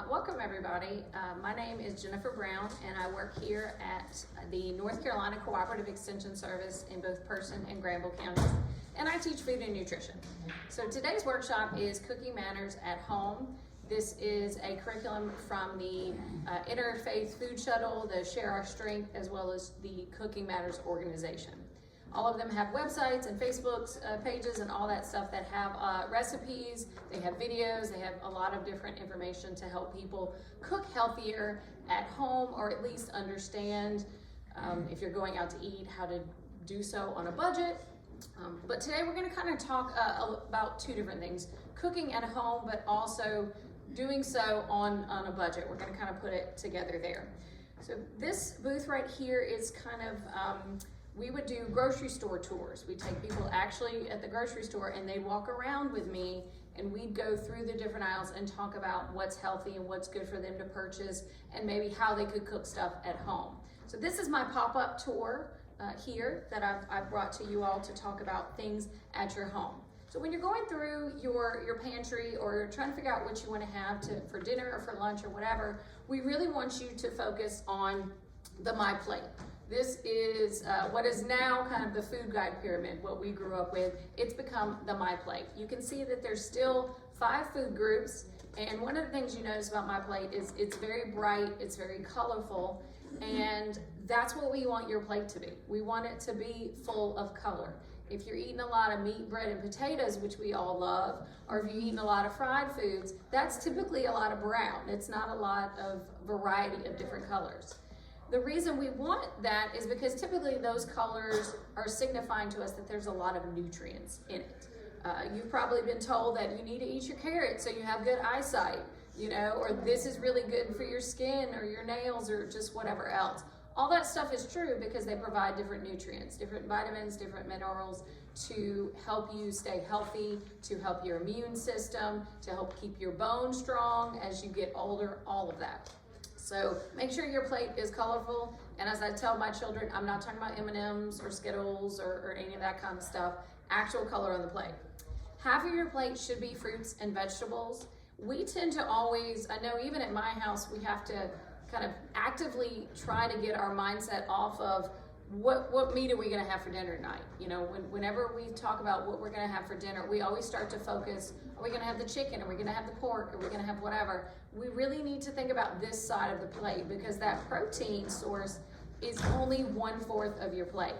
Welcome everybody. My name is Jennifer Brown and I work here at the North Carolina Cooperative Extension Service in both Person and Granville counties, and I teach food and nutrition. So today's workshop is Cooking Manners at Home. This is a curriculum from the Interfaith Food Shuttle, the Share Our Strength, as well as the Cooking Manners organization. All of them have websites and Facebook pages and all that stuff that have recipes, they have videos, they have a lot of different information to help people cook healthier at home, or at least understand if you're going out to eat, how to do so on a budget. But today we're going to kind of talk about two different things: cooking at home, but also doing so on a budget. We're going to kind of put it together there. So this booth right here is kind of we would do grocery store tours. We take people actually at the grocery store and they'd walk around with me and we'd go through the different aisles and talk about what's healthy and what's good for them to purchase and maybe how they could cook stuff at home. So this is my pop-up tour here that I've brought to you all to talk about things at your home. So when you're going through your pantry or you're trying to figure out what you want to have for dinner or for lunch or whatever, we really want you to focus on the My Plate. This is what is now kind of the food guide pyramid, what we grew up with. It's become the My Plate. You can see that there's still 5 food groups, and one of the things you notice about My Plate is it's very bright, it's very colorful, and that's what we want your plate to be. We want it to be full of color. If you're eating a lot of meat, bread, and potatoes, which we all love, or if you're eating a lot of fried foods, that's typically a lot of brown. It's not a lot of variety of different colors. The reason we want that is because typically those colors are signifying to us that there's a lot of nutrients in it. You've probably been told that you need to eat your carrots so you have good eyesight, or this is really good for your skin or your nails or just whatever else. All that stuff is true because they provide different nutrients, different vitamins, different minerals to help you stay healthy, to help your immune system, to help keep your bones strong as you get older, all of that. So make sure your plate is colorful, and as I tell my children, I'm not talking about M&Ms or Skittles or any of that kind of stuff, actual color on the plate. Half of your plate should be fruits and vegetables. We tend to always, I know even at my house, we have to kind of actively try to get our mindset off of what meat are we gonna have for dinner tonight? Whenever we talk about what we're gonna have for dinner, we always start to focus, are we gonna have the chicken? Are we gonna have the pork? Are we gonna have whatever? We really need to think about this side of the plate because that protein source is only 1/4 of your plate,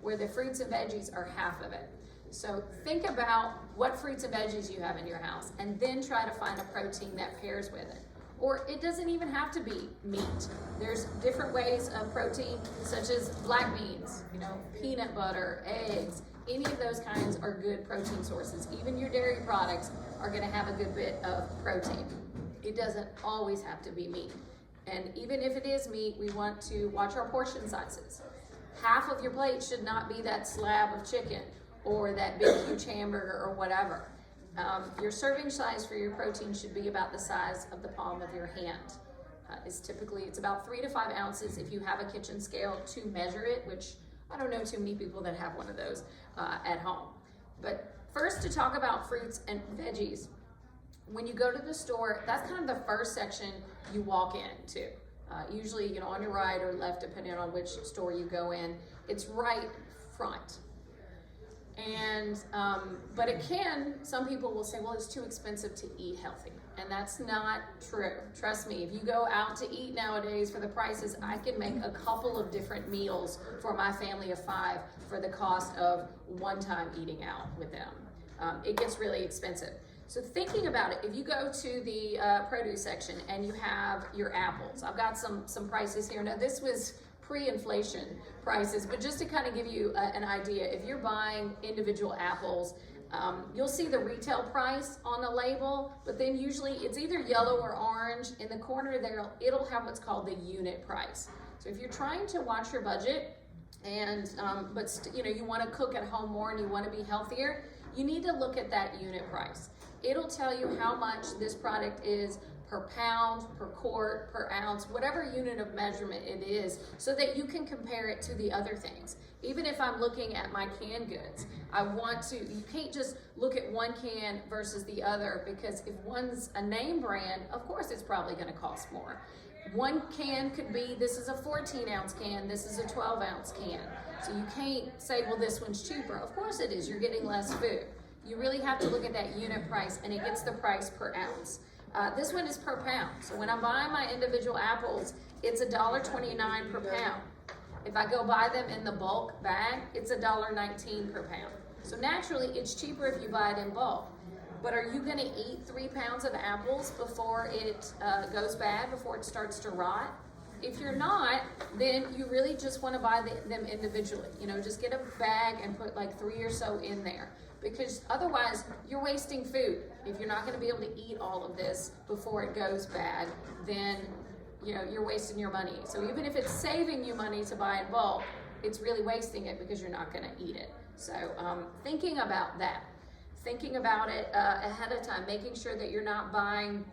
where the fruits and veggies are half of it. So think about what fruits and veggies you have in your house and then try to find a protein that pairs with it. Or it doesn't even have to be meat. There's different ways of protein, such as black beans, peanut butter, eggs. Any of those kinds are good protein sources. Even your dairy products are gonna have a good bit of protein. It doesn't always have to be meat. And even if it is meat, we want to watch our portion sizes. Half of your plate should not be that slab of chicken or that big huge hamburger or whatever. Your serving size for your protein should be about the size of the palm of your hand. It's about 3 to 5 ounces if you have a kitchen scale to measure it, which I don't know too many people that have one of those at home. But first, to talk about fruits and veggies. When you go to the store, that's kind of the first section you walk into. Usually, on your right or left, depending on which store you go in. It's right front. And, but some people will say, well, it's too expensive to eat healthy. And that's not true. Trust me, if you go out to eat nowadays for the prices, I can make a couple of different meals for my family of 5 for the cost of one time eating out with them. It gets really expensive. So thinking about it, if you go to the produce section and you have your apples, I've got some prices here. Now this was pre-inflation prices, but just to kind of give you an idea, if you're buying individual apples, you'll see the retail price on the label, but then usually it's either yellow or orange. In the corner there, it'll have what's called the unit price. So if you're trying to watch your budget and but you want to cook at home more and you want to be healthier, you need to look at that unit price. it'll tell you how much this product is per pound, per quart, per ounce, whatever unit of measurement it is, so that you can compare it to the other things. Even if I'm looking at my canned goods, you can't just look at one can versus the other, because if one's a name brand, of course it's probably gonna cost more. One can could be, this is a 14-ounce can, this is a 12-ounce can. So you can't say, well, this one's cheaper. Of course it is, you're getting less food. You really have to look at that unit price, and it gets the price per ounce. This one is per pound. So when I'm buying my individual apples, it's $1.29 per pound. If I go buy them in the bulk bag, it's $1.19 per pound. So naturally, it's cheaper if you buy it in bulk. But are you gonna eat 3 pounds of apples before it goes bad, before it starts to rot? If you're not, then you really just wanna buy them individually. You know, just get a bag and put like 3 or so in there. Because otherwise, you're wasting food. If you're not gonna be able to eat all of this before it goes bad, then you know, you're wasting your money. So even if it's saving you money to buy in bulk, it's really wasting it because you're not gonna eat it. So thinking about that, thinking about it ahead of time, making sure that you're not buying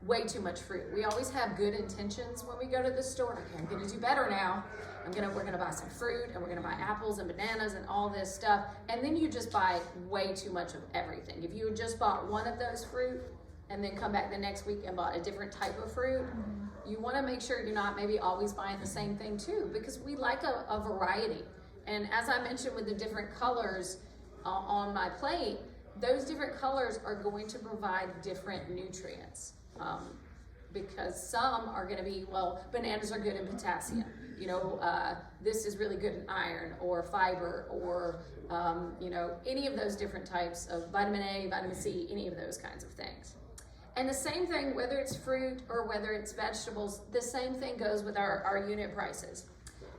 way too much fruit. We always have good intentions when we go to the store. Okay, I'm gonna do better now. We're gonna buy some fruit, and we're gonna buy apples and bananas and all this stuff. And then you just buy way too much of everything. If you had just bought one of those fruit and then come back the next week and bought a different type of fruit, you wanna make sure you're not maybe always buying the same thing too, because we like a variety. And as I mentioned with the different colors on my plate, those different colors are going to provide different nutrients. Because some are gonna be, well, bananas are good in potassium. You know, this is really good in iron or fiber or, you know, any of those different types of vitamin A, vitamin C, any of those kinds of things. And the same thing, whether it's fruit or whether it's vegetables, the same thing goes with our unit prices.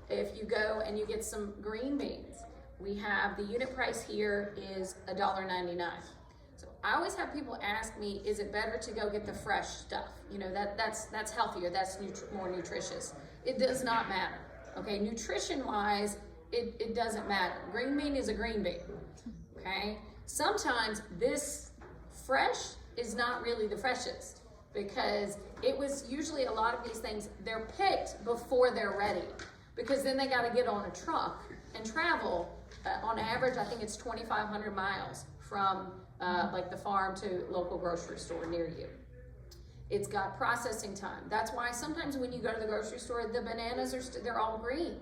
If you go and you get some green beans, we have the unit price here is $1.99. So I always have people ask me, is it better to go get the fresh stuff? You know, that's healthier, that's more nutritious. It does not matter, okay? Nutrition-wise, it doesn't matter. Green bean is a green bean, okay? Sometimes this fresh is not really the freshest, because it was usually a lot of these things, they're picked before they're ready, because then they gotta get on a truck and travel, on average, I think it's 2,500 miles from like the farm to local grocery store near you. It's got processing time. That's why sometimes when you go to the grocery store, the bananas they're all green.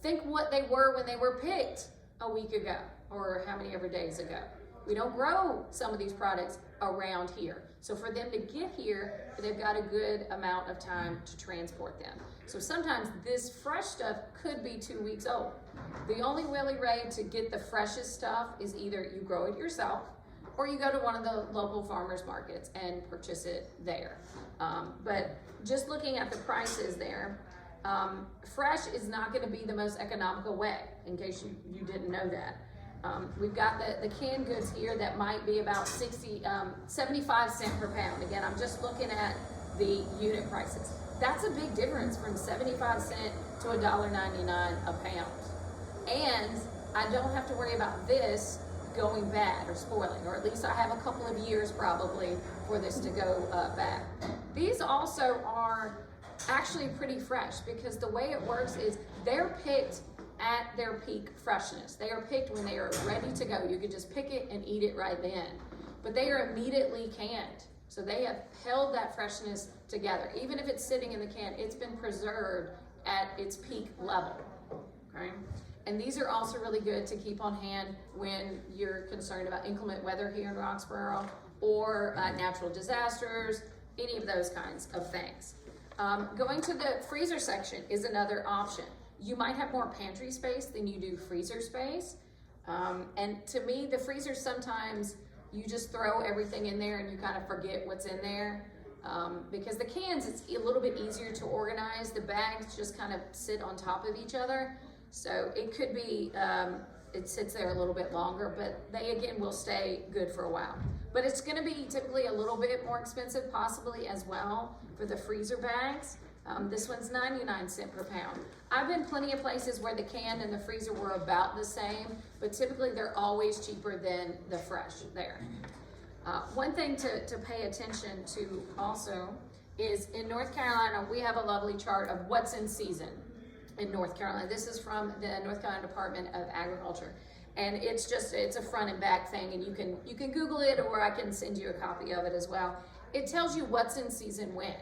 Think what they were when they were picked a week ago, or how many ever days ago. We don't grow some of these products around here. So for them to get here, they've got a good amount of time to transport them. So sometimes this fresh stuff could be 2 weeks old. The only really way to get the freshest stuff is either you grow it yourself, or you go to one of the local farmers markets and purchase it there. But just looking at the prices there, fresh is not gonna be the most economical way, in case you didn't know that. We've got the canned goods here that might be about 75 cents per pound. Again, I'm just looking at the unit prices. That's a big difference from 75 cents to $1.99 a pound. And I don't have to worry about this going bad or spoiling, or at least I have a couple of years probably for this to go bad. These also are actually pretty fresh, because the way it works is they're picked at their peak freshness. They are picked when they are ready to go. You could just pick it and eat it right then. But they are immediately canned. So they have held that freshness together. Even if it's sitting in the can, it's been preserved at its peak level, okay? And these are also really good to keep on hand when you're concerned about inclement weather here in Roxborough, or natural disasters, any of those kinds of things. Going to the freezer section is another option. You might have more pantry space than you do freezer space. And to me, the freezer, sometimes you just throw everything in there and you kind of forget what's in there. Because the cans, it's a little bit easier to organize. The bags just kind of sit on top of each other. So it could be, it sits there a little bit longer, but they again will stay good for a while. But it's gonna be typically a little bit more expensive possibly as well for the freezer bags. This one's 99 cents per pound. I've been plenty of places where the can and the freezer were about the same, but typically they're always cheaper than the fresh there. One thing to pay attention to also is in North Carolina, we have a lovely chart of what's in season in North Carolina. This is from the North Carolina Department of Agriculture. And it's a front and back thing, and you can Google it, or I can send you a copy of it as well. It tells you what's in season when.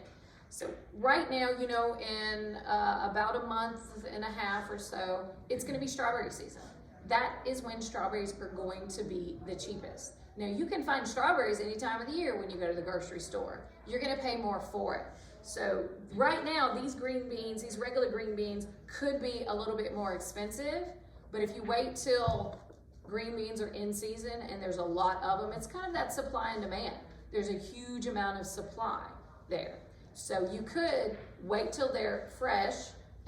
So right now, you know, in about a month and a half or so, it's going to be strawberry season. That is when strawberries are going to be the cheapest. Now, you can find strawberries any time of the year when you go to the grocery store. You're going to pay more for it. So right now, these green beans, these regular green beans, could be a little bit more expensive, but if you wait till green beans are in season and there's a lot of them, it's kind of that supply and demand. There's a huge amount of supply there. So you could wait till they're fresh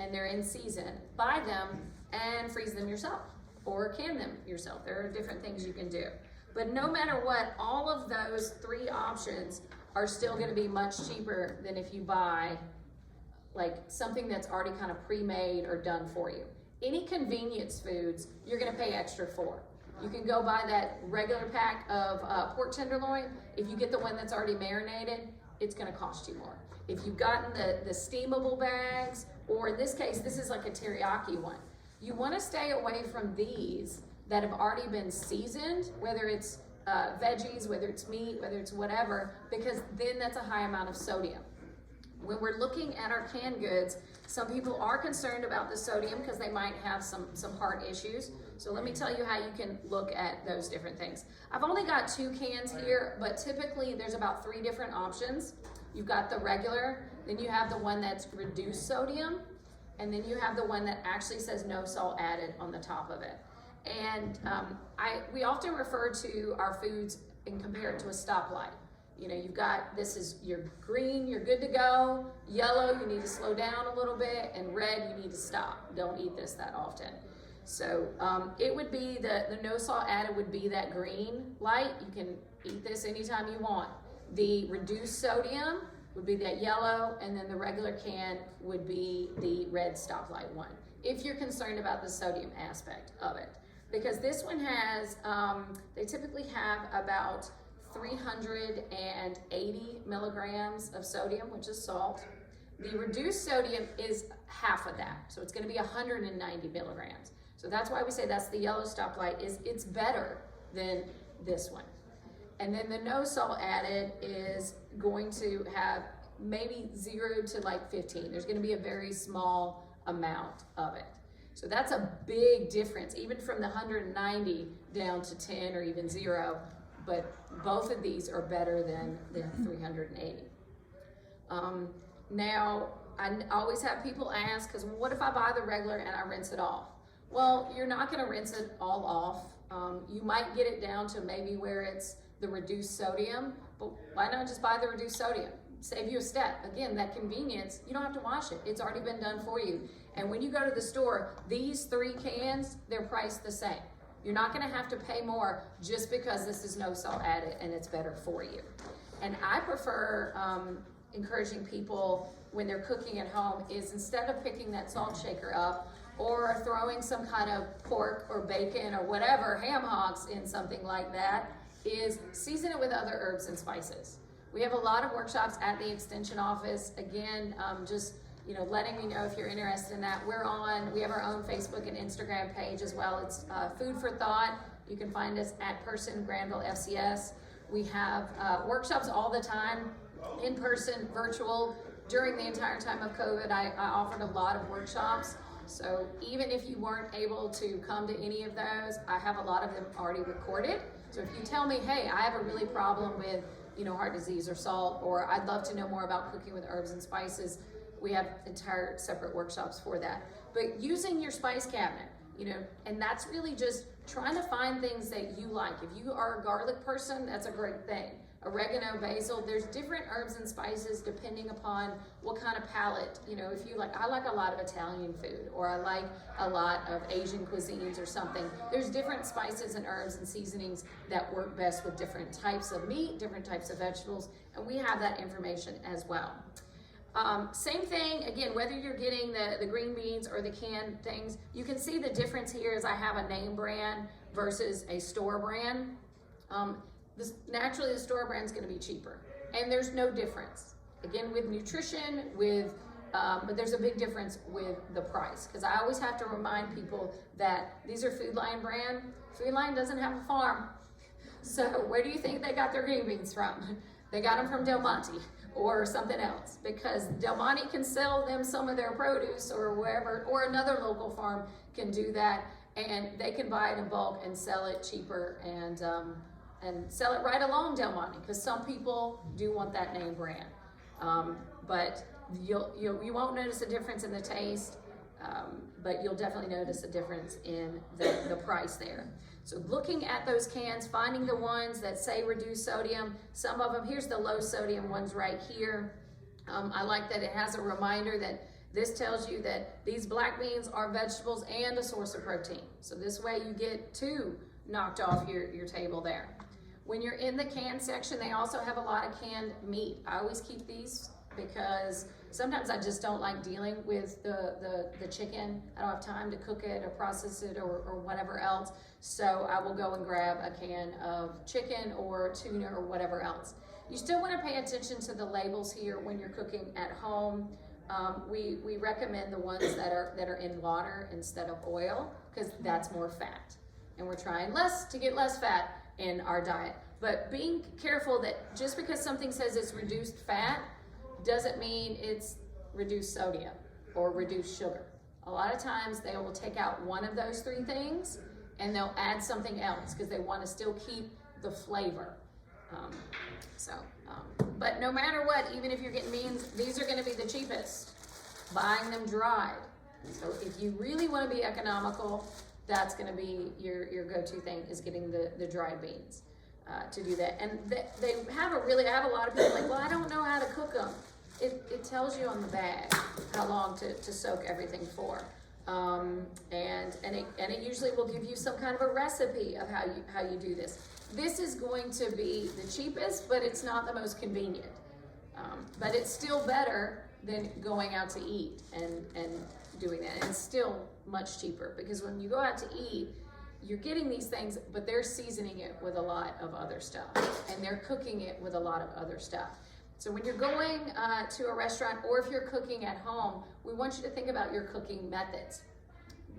and they're in season, buy them and freeze them yourself or can them yourself. There are different things you can do. But no matter what, all of those three options are still going to be much cheaper than if you buy like something that's already kind of pre-made or done for you. Any convenience foods, you're going to pay extra for. You can go buy that regular pack of pork tenderloin. If you get the one that's already marinated, it's going to cost you more. If you've gotten the steamable bags, or in this case, this is like a teriyaki one, you want to stay away from these that have already been seasoned, whether it's veggies, whether it's meat, whether it's whatever, because then that's a high amount of sodium. When we're looking at our canned goods, some people are concerned about the sodium because they might have some heart issues. So let me tell you how you can look at those different things. I've only got 2 cans here, but typically there's about 3 different options. You've got the regular, then you have the one that's reduced sodium, and then you have the one that actually says no salt added on the top of it. And we often refer to our foods and compare it to a stoplight. You know, you've got, this is your green, you're good to go. Yellow, you need to slow down a little bit. And red, you need to stop. Don't eat this that often. So it would be, the no salt added would be that green light. You can eat this anytime you want. The reduced sodium would be that yellow, and then the regular can would be the red stoplight one, if you're concerned about the sodium aspect of it. Because this one has, they typically have about 380 milligrams of sodium, which is salt. The reduced sodium is half of that, so it's going to be 190 milligrams. So that's why we say that's the yellow stoplight, is it's better than this one. And then the no salt added is going to have maybe 0 to like 15. There's going to be a very small amount of it. So that's a big difference, even from the 190 down to 10 or even 0. But both of these are better than 380. Now, I always have people ask, because what if I buy the regular and I rinse it off? Well, you're not going to rinse it all off. You might get it down to maybe where it's the reduced sodium, but why not just buy the reduced sodium? Save you a step. Again, that convenience, you don't have to wash it. It's already been done for you. And when you go to the store, these 3 cans, they're priced the same. You're not going to have to pay more just because this is no salt added and it's better for you. And I prefer encouraging people when they're cooking at home is, instead of picking that salt shaker up or throwing some kind of pork or bacon or whatever, ham hocks in something like that, is season it with other herbs and spices. We have a lot of workshops at the Extension office. Again, just letting me know if you're interested in that. We have our own Facebook and Instagram page as well. It's Food for Thought. You can find us at Person Granville FCS. We have workshops all the time, in person, virtual. During the entire time of COVID, I offered a lot of workshops. So even if you weren't able to come to any of those, I have a lot of them already recorded. So if you tell me, hey, I have a really problem with heart disease or salt, or I'd love to know more about cooking with herbs and spices, we have entire separate workshops for that. But using your spice cabinet, and that's really just trying to find things that you like. If you are a garlic person, that's a great thing. Oregano, basil, there's different herbs and spices depending upon what kind of palate, if you like. I like a lot of Italian food, or I like a lot of Asian cuisines or something. There's different spices and herbs and seasonings that work best with different types of meat, different types of vegetables, and we have that information as well. Same thing, again, whether you're getting the green beans or the canned things, you can see the difference here is I have a name brand versus a store brand. naturally the store brand's gonna be cheaper. And there's no difference. Again, with nutrition, but there's a big difference with the price. Because I always have to remind people that these are Food Lion brand. Food Lion doesn't have a farm. So where do you think they got their green beans from? They got them from Del Monte or something else, because Del Monte can sell them some of their produce or wherever, or another local farm can do that, and they can buy it in bulk and sell it cheaper and sell it right along Del Monte, because some people do want that name brand. But you won't notice a difference in the taste, but you'll definitely notice a difference in the price there. So looking at those cans, finding the ones that say reduced sodium, some of them, here's the low sodium ones right here. I like that it has a reminder that this tells you that these black beans are vegetables and a source of protein. So this way you get two knocked off your table there. When you're in the canned section, they also have a lot of canned meat. I always keep these because sometimes I just don't like dealing with the chicken. I don't have time to cook it or process it or whatever else. So I will go and grab a can of chicken or tuna or whatever else. You still want to pay attention to the labels here when you're cooking at home. We recommend the ones that are in water instead of oil, because that's more fat. And we're trying to get less fat in our diet. But being careful that just because something says it's reduced fat doesn't mean it's reduced sodium or reduced sugar. A lot of times they will take out one of those three things and they'll add something else because they want to still keep the flavor. But no matter what, even if you're getting beans, these are going to be the cheapest. Buying them dried. So if you really want to be economical, that's going to be your go-to thing, is getting the dried beans to do that. And they have I have a lot of people like, well, I don't know how to cook them. It tells you on the bag how long to soak everything for. And it usually will give you some kind of a recipe of how you do this. This is going to be the cheapest, but it's not the most convenient. But it's still better than going out to eat and doing that. And it's still much cheaper, because when you go out to eat, you're getting these things, but they're seasoning it with a lot of other stuff, and they're cooking it with a lot of other stuff. So when you're going to a restaurant, or if you're cooking at home, we want you to think about your cooking methods.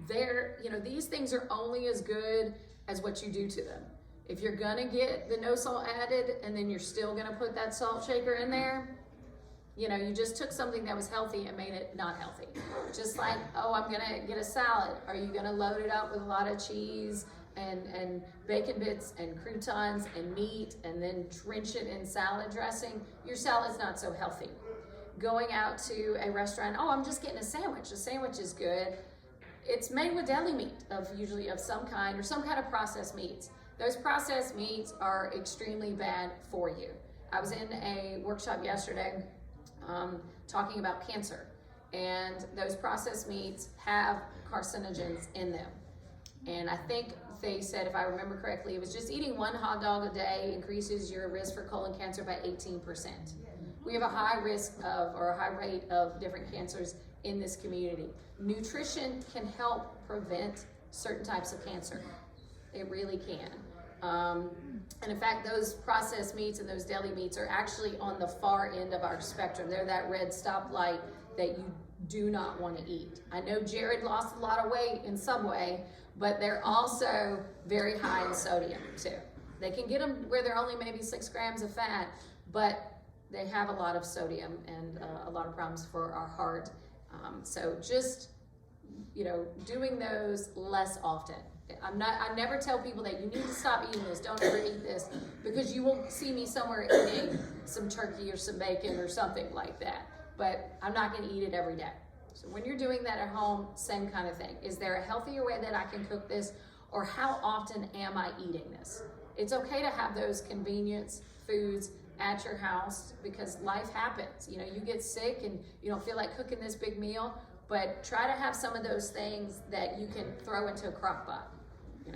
These things are only as good as what you do to them. If you're gonna get the no salt added, and then you're still gonna put that salt shaker in there, you just took something that was healthy and made it not healthy. Just like, oh, I'm gonna get a salad. Are you gonna load it up with a lot of cheese and bacon bits and croutons and meat, and then drench it in salad dressing? Your salad's not so healthy. Going out to a restaurant, oh, I'm just getting a sandwich. A sandwich is good. It's made with deli meat, usually of some kind, or some kind of processed meats. Those processed meats are extremely bad for you. I was in a workshop yesterday talking about cancer, and those processed meats have carcinogens in them. And I think they said, if I remember correctly, it was just eating one hot dog a day increases your risk for colon cancer by 18%. We have a high risk or a high rate of different cancers in this community. Nutrition can help prevent certain types of cancer. It really can. And in fact, those processed meats and those deli meats are actually on the far end of our spectrum. They're that red stoplight that you do not want to eat. I know Jared lost a lot of weight in Subway, but they're also very high in sodium too. They can get them where they're only maybe 6 grams of fat, but they have a lot of sodium and a lot of problems for our heart. So just, doing those less often. I never tell people that you need to stop eating this, don't ever eat this, because you won't see me somewhere eating some turkey or some bacon or something like that. But I'm not going to eat it every day. So when you're doing that at home, same kind of thing. Is there a healthier way that I can cook this, or how often am I eating this? It's okay to have those convenience foods at your house, because life happens. You get sick and you don't feel like cooking this big meal, but try to have some of those things that you can throw into a crock pot.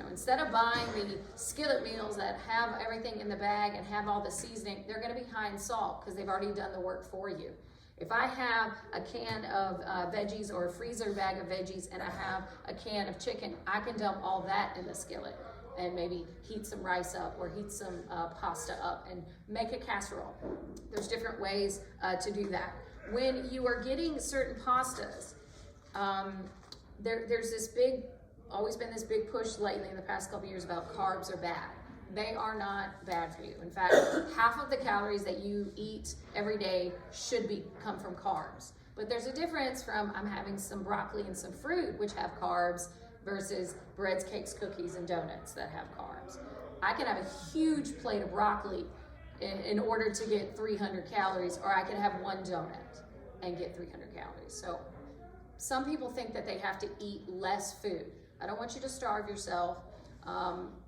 Instead of buying the skillet meals that have everything in the bag and have all the seasoning, they're going to be high in salt because they've already done the work for you. If I have a can of veggies or a freezer bag of veggies and I have a can of chicken, I can dump all that in the skillet. and maybe heat some rice up or heat some pasta up and make a casserole. There's different ways to do that. When you are getting certain pastas, there's this always been this big push lately in the past couple years about carbs are bad. They are not bad for you. In fact, half of the calories that you eat every day should come from carbs. But there's a difference from I'm having some broccoli and some fruit, which have carbs, versus breads, cakes, cookies, and donuts that have carbs. I can have a huge plate of broccoli in order to get 300 calories, or I can have one donut and get 300 calories. So some people think that they have to eat less food. I don't want you to starve yourself,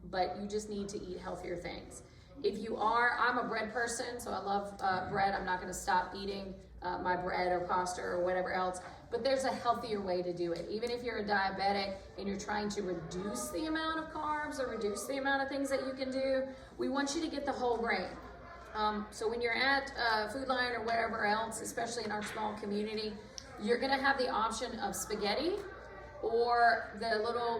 but you just need to eat healthier things. If you are, I'm a bread person, so I love bread. I'm not gonna stop eating my bread or pasta or whatever else, but there's a healthier way to do it. Even if you're a diabetic and you're trying to reduce the amount of carbs or reduce the amount of things that you can do, we want you to get the whole grain. So when you're at Food Lion or whatever else, especially in our small community, you're gonna have the option of spaghetti or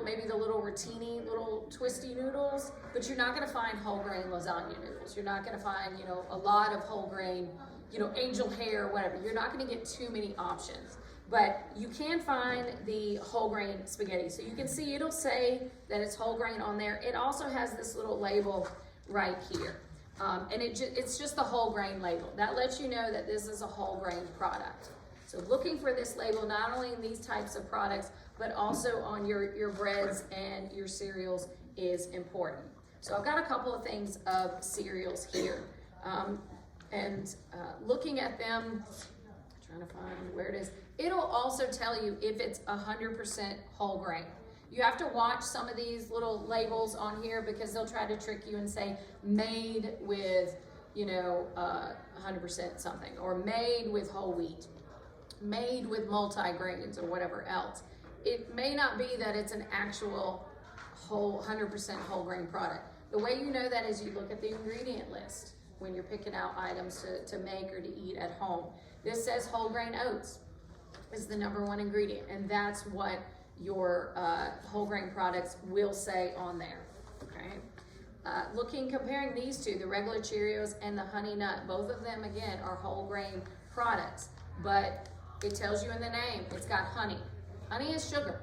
maybe the little rotini, little twisty noodles, but you're not gonna find whole grain lasagna noodles. You're not gonna find, a lot of whole grain, angel hair, whatever. You're not gonna get too many options, but you can find the whole grain spaghetti. So you can see it'll say that it's whole grain on there. It also has this little label right here. And it's just the whole grain label. That lets you know that this is a whole grain product. So looking for this label, not only in these types of products, but also on your breads and your cereals is important. So I've got a couple of things of cereals here. Looking at them, trying to find where it is, it'll also tell you if it's 100% whole grain. You have to watch some of these little labels on here because they'll try to trick you and say made with, 100% something, or made with whole wheat, made with multi-grains or whatever else. It may not be that it's an actual 100% whole grain product. The way you know that is you look at the ingredient list when you're picking out items to make or to eat at home. This says whole grain oats is the #1 ingredient, and that's what your whole grain products will say on there, okay? Comparing these two, the regular Cheerios and the Honey Nut, both of them, again, are whole grain products, but it tells you in the name, it's got honey. Honey is sugar.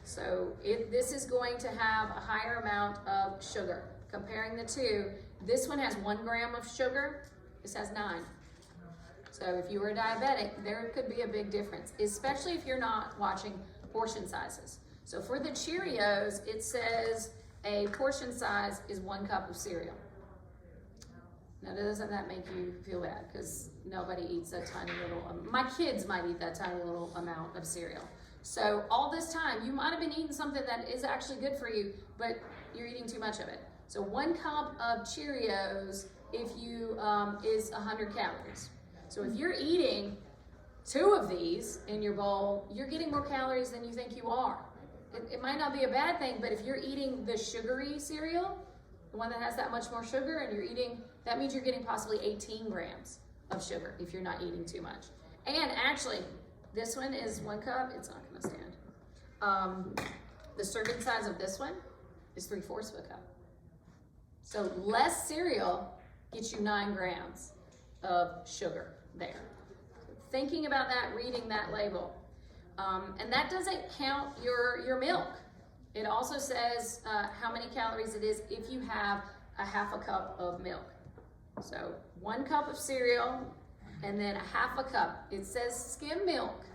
This is going to have a higher amount of sugar. Comparing the two, this one has 1 gram of sugar, this has 9. So if you were a diabetic, there could be a big difference, especially if you're not watching portion sizes. So for the Cheerios, it says a portion size is 1 cup of cereal. Now, doesn't that make you feel bad? Because nobody eats that tiny little, my kids might eat that tiny little amount of cereal. So all this time, you might have been eating something that is actually good for you, but you're eating too much of it. So 1 cup of Cheerios, is 100 calories. So if you're eating 2 of these in your bowl, you're getting more calories than you think you are. It might not be a bad thing, but if you're eating the sugary cereal, the one that has that much more sugar, and that means you're getting possibly 18 grams of sugar if you're not eating too much. And actually, this one is 1 cup, it's not gonna stand. The serving size of this one is 3/4 of a cup. So less cereal gets you 9 grams of sugar there. Thinking about that, reading that label. And that doesn't count your milk. It also says how many calories it is if you have a 1/2 cup of milk. So 1 cup of cereal and then 1/2 cup. It says skim milk.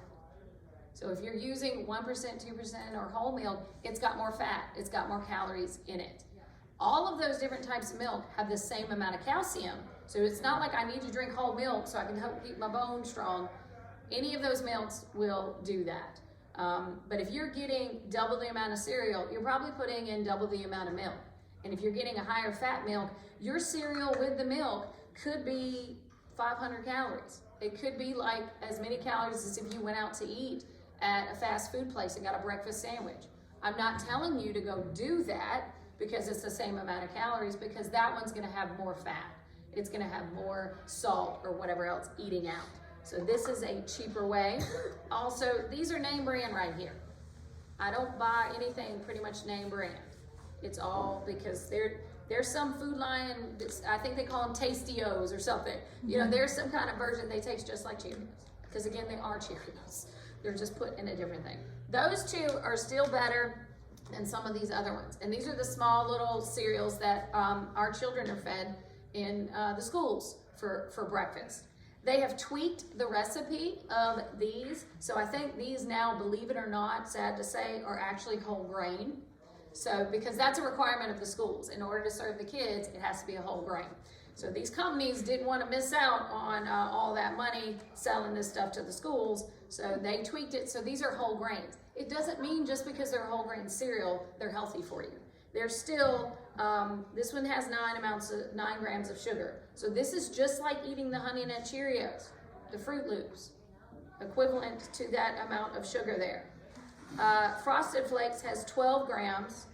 So if you're using 1%, 2%, or whole milk, it's got more fat. It's got more calories in it. All of those different types of milk have the same amount of calcium. So it's not like I need to drink whole milk so I can help keep my bones strong. Any of those milks will do that. But if you're getting double the amount of cereal, you're probably putting in double the amount of milk. And if you're getting a higher fat milk, your cereal with the milk could be 500 calories. It could be like as many calories as if you went out to eat at a fast food place and got a breakfast sandwich. I'm not telling you to go do that because it's the same amount of calories, because that one's gonna have more fat. It's gonna have more salt or whatever else eating out. So this is a cheaper way. Also, these are name brand right here. I don't buy anything pretty much name brand. It's all because there's some Food Lion, I think they call them Tasty-O's or something. You know, there's some kind of version they taste just like Cheerios. Because again, they are Cheerios. They're just put in a different thing. Those two are still better than some of these other ones. And these are the small little cereals that our children are fed in the schools for breakfast. They have tweaked the recipe of these. So I think these now, believe it or not, sad to say, are actually whole grain. So, because that's a requirement of the schools. In order to serve the kids, it has to be a whole grain. So these companies didn't want to miss out on all that money selling this stuff to the schools, so they tweaked it. So these are whole grains. It doesn't mean just because they're whole grain cereal, they're healthy for you. They're still, this one has 9 grams of sugar. So this is just like eating the Honey Nut Cheerios, the Fruit Loops, equivalent to that amount of sugar there. Frosted Flakes has 12 grams,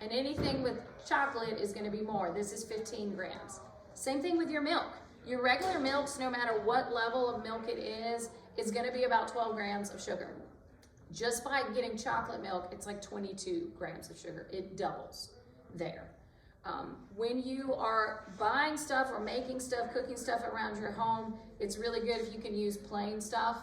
and anything with chocolate is going to be more. This is 15 grams. Same thing with your milk. Your regular milks, no matter what level of milk it is going to be about 12 grams of sugar. Just by getting chocolate milk, it's like 22 grams of sugar. It doubles there. When you are buying stuff or making stuff, cooking stuff around your home, it's really good if you can use plain stuff.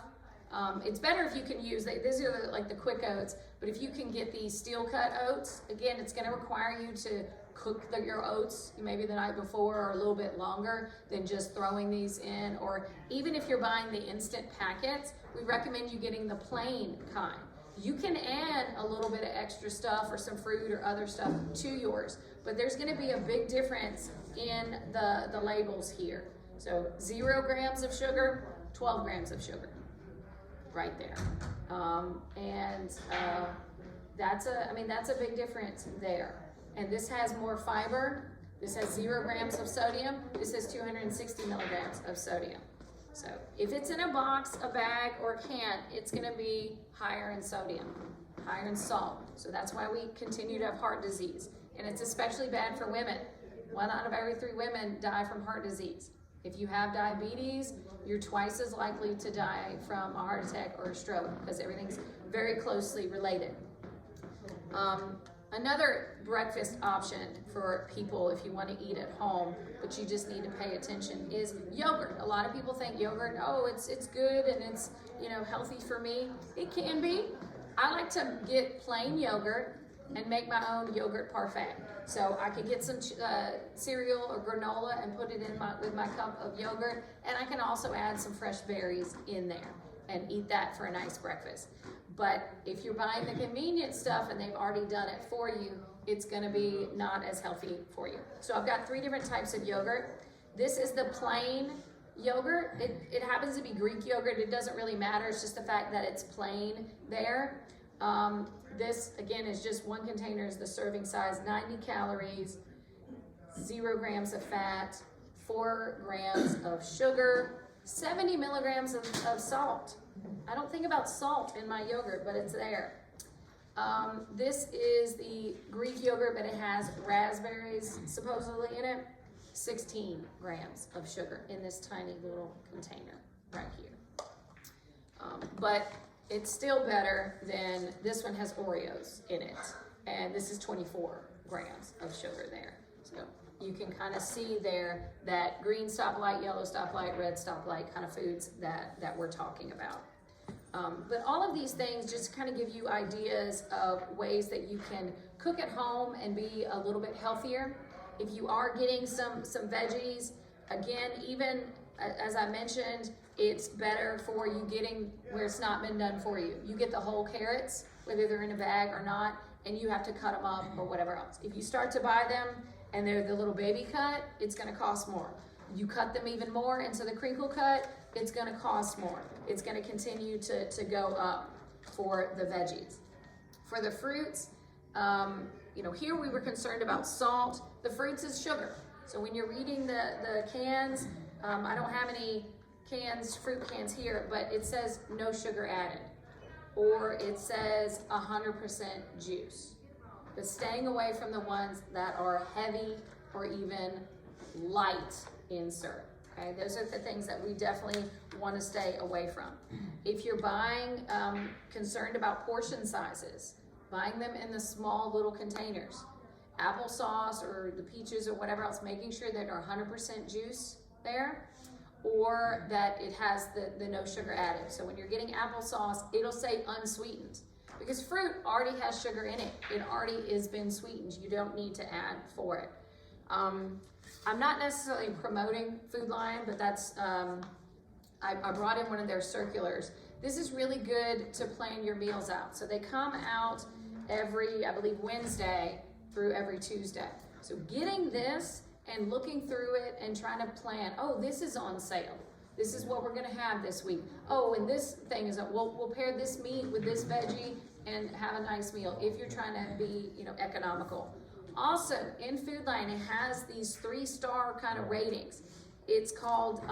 It's better if you can use, these are like the quick oats, but if you can get these steel cut oats, again, it's going to require you to cook your oats maybe the night before or a little bit longer than just throwing these in. Or even if you're buying the instant packets, we recommend you getting the plain kind. You can add a little bit of extra stuff or some fruit or other stuff to yours, but there's going to be a big difference in the labels here. So 0 grams of sugar, 12 grams of sugar. Right there. That's a big difference there. And this has more fiber. This has 0 grams of sodium. This has 260 milligrams of sodium. So if it's in a box, a bag, or a can, it's gonna be higher in sodium, higher in salt. So that's why we continue to have heart disease. And it's especially bad for women. 1 out of every 3 women die from heart disease. If you have diabetes, you're twice as likely to die from a heart attack or a stroke because everything's very closely related. Another breakfast option for people if you want to eat at home, but you just need to pay attention, is yogurt. A lot of people think yogurt, oh, it's good and it's, you know, healthy for me. It can be. I like to get plain yogurt and make my own yogurt parfait. So I could get some cereal or granola and put it in with my cup of yogurt, and I can also add some fresh berries in there and eat that for a nice breakfast. But if you're buying the convenient stuff and they've already done it for you, it's going to be not as healthy for you. So I've got 3 different types of yogurt. This is the plain yogurt. It happens to be Greek yogurt. It doesn't really matter. It's just the fact that it's plain there. This, again, is just 1 container is the serving size, 90 calories, 0 grams of fat, 4 grams of sugar, 70 milligrams of salt. I don't think about salt in my yogurt, but it's there. This is the Greek yogurt, but it has raspberries supposedly in it. 16 grams of sugar in this tiny little container right here. But it's still better than, this one has Oreos in it, and this is 24 grams of sugar there. So you can kind of see there that green stoplight, yellow stoplight, red stoplight kind of foods that we're talking about. But all of these things just kind of give you ideas of ways that you can cook at home and be a little bit healthier. If you are getting some veggies, again, even as I mentioned, it's better for you getting where it's not been done for you. You get the whole carrots, whether they're in a bag or not, and you have to cut them up or whatever else. If you start to buy them and they're the little baby cut, it's gonna cost more. You cut them even more into the crinkle cut, it's gonna cost more. It's gonna continue to go up for the veggies. For the fruits, here we were concerned about salt. The fruits is sugar. So when you're reading the cans, I don't have any fruit cans here, but it says no sugar added, or it says 100% juice. But staying away from the ones that are heavy or even light in syrup. Okay, those are the things that we definitely want to stay away from. If you're buying, concerned about portion sizes, buying them in the small little containers. applesauce or the peaches or whatever else, making sure that are 100% juice there, or that it has the no sugar added. So when you're getting applesauce, it'll say unsweetened, because fruit already has sugar in it. It already has been sweetened. You don't need to add for it. I'm not necessarily promoting Food Lion, but that's, I brought in one of their circulars. This is really good to plan your meals out. So they come out every, I believe, Wednesday through every Tuesday. So getting this and looking through it and trying to plan, oh, this is on sale. This is what we're gonna have this week. Oh, and this thing is, we'll pair this meat with this veggie and have a nice meal if you're trying to be, economical. Also, in Food Lion, it has these 3-star kind of ratings. It's called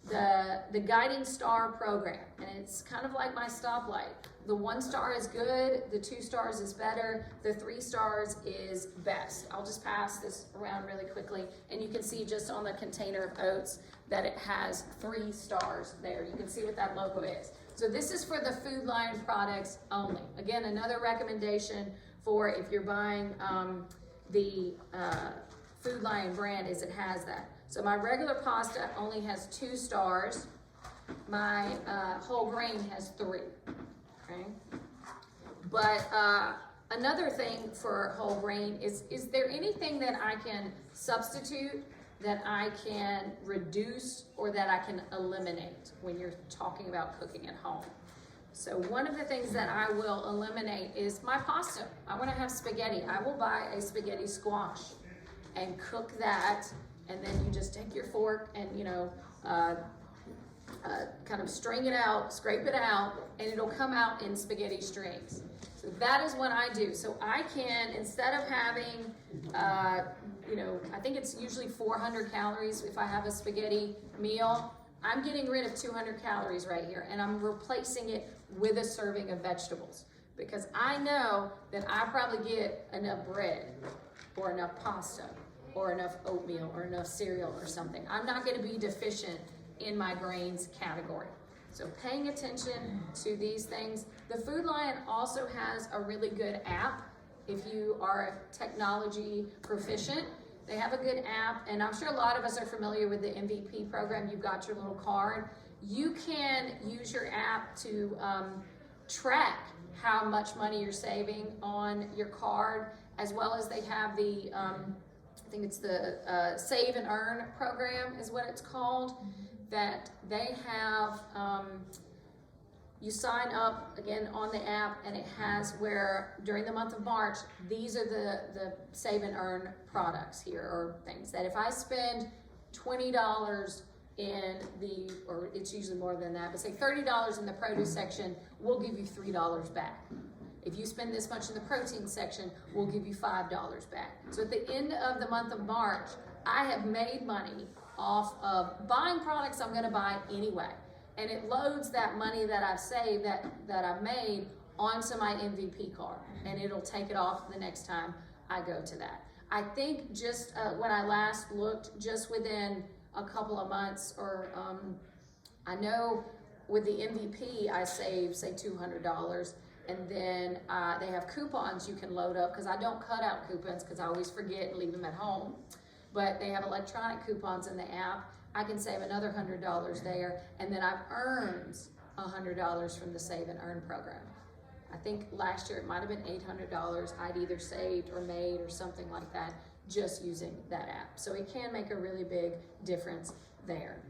the Guiding Star Program, and it's kind of like my stoplight. The 1 star is good, the 2 stars is better, the 3 stars is best. I'll just pass this around really quickly, and you can see just on the container of oats that it has 3 stars there. You can see what that logo is. So this is for the Food Lion products only. Again, another recommendation for if you're buying the Food Lion brand is it has that. So my regular pasta only has 2 stars. My whole grain has 3. Okay. But another thing for whole grain is there anything that I can substitute, that I can reduce, or that I can eliminate when you're talking about cooking at home? So one of the things that I will eliminate is my pasta. I want to have spaghetti. I will buy a spaghetti squash and cook that, and then you just take your fork and kind of string it out, scrape it out, and it'll come out in spaghetti strings. So that is what I do. So I can, instead of having, I think it's usually 400 calories if I have a spaghetti meal, I'm getting rid of 200 calories right here, and I'm replacing it with a serving of vegetables, because I know that I probably get enough bread or enough pasta or enough oatmeal or enough cereal or something. I'm not going to be deficient in my grains category. So paying attention to these things. The Food Lion also has a really good app. If you are technology proficient, they have a good app, and I'm sure a lot of us are familiar with the MVP program. You've got your little card. You can use your app to track how much money you're saving on your card, as well as they have the, I think it's the Save and Earn program is what it's called, that they have, you sign up again on the app, and it has where during the month of March, these are the Save and Earn products here, or things that if I spend $20 in or it's usually more than that, but say $30 in the produce section, we'll give you $3 back. If you spend this much in the protein section, we'll give you $5 back. So at the end of the month of March, I have made money off of buying products I'm gonna buy anyway. And it loads that money that I've saved, that I've made, onto my MVP card. And it'll take it off the next time I go to that. I think just when I last looked, just within a couple of months, or I know with the MVP, I saved, say, $200. And then they have coupons you can load up, because I don't cut out coupons because I always forget and leave them at home. But they have electronic coupons in the app. I can save another $100 there, and then I've earned $100 from the Save and Earn program. I think last year it might have been $800 I'd either saved or made or something like that just using that app. So it can make a really big difference there.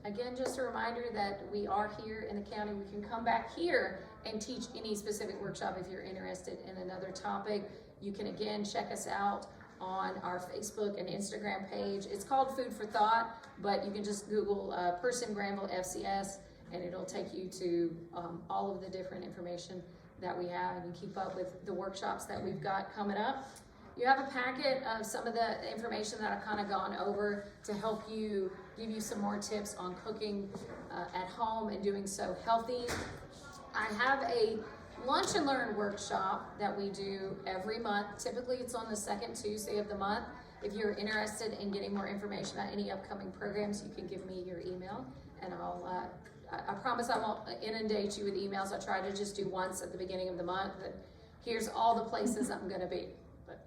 Again, just a reminder that we are here in the county. We can come back here and teach any specific workshop if you're interested in another topic. You can again check us out on our Facebook and Instagram page. It's called Food for Thought, but you can just Google Person Granville FCS, and it'll take you to all of the different information that we have, and you keep up with the workshops that we've got coming up. You have a packet of some of the information that I've kind of gone over to help you, give you some more tips on cooking at home and doing so healthy. I have a Lunch and Learn workshop that we do every month. Typically it's on the second Tuesday of the month. If you're interested in getting more information about any upcoming programs, you can give me your email, and I promise I won't inundate you with emails. I try to just do once at the beginning of the month, but here's all the places I'm gonna be. But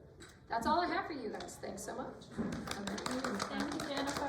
that's all I have for you guys. Thanks so much. Thank you, Jennifer.